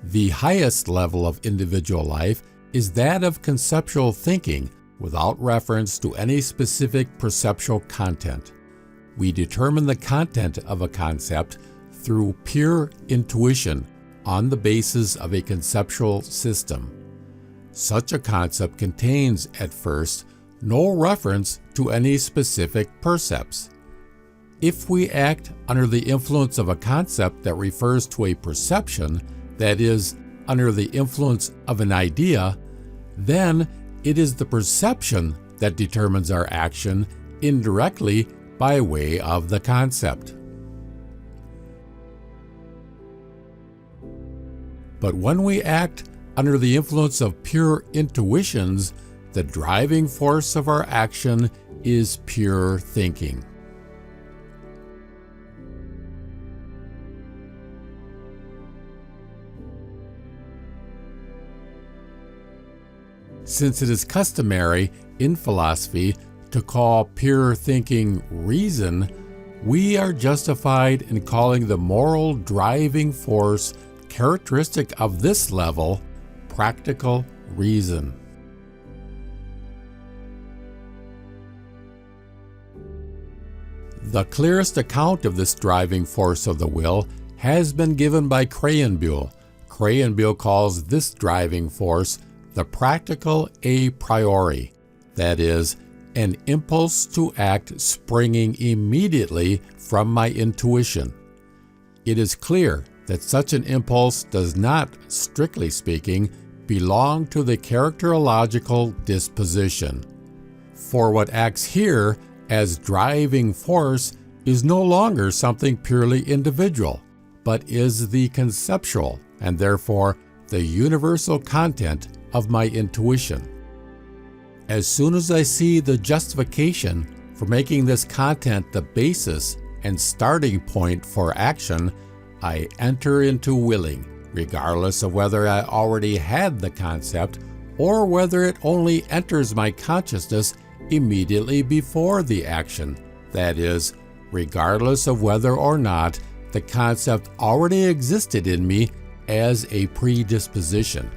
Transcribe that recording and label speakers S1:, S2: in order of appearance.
S1: The highest level of individual life is that of conceptual thinking without reference to any specific perceptual content. We determine the content of a concept through pure intuition on the basis of a conceptual system. Such a concept contains, at first, no reference to any specific percepts. If we act under the influence of a concept that refers to a perception, that is, under the influence of an idea, then it is the perception that determines our action indirectly by way of the concept. But when we act under the influence of pure intuitions, the driving force of our action is pure thinking. Since it is customary in philosophy to call pure thinking reason, we are justified in calling the moral driving force characteristic of this level practical reason. The clearest account of this driving force of the will has been given by Crayenbuhl. Crayenbuhl calls this driving force the practical a priori, that is, an impulse to act springing immediately from my intuition. It is clear that such an impulse does not, strictly speaking, belong to the characterological disposition. For what acts here as driving force is no longer something purely individual, but is the conceptual and therefore the universal content of my intuition. As soon as I see the justification for making this content the basis and starting point for action, I enter into willing, regardless of whether I already had the concept or whether it only enters my consciousness immediately before the action, that is, regardless of whether or not the concept already existed in me as a predisposition.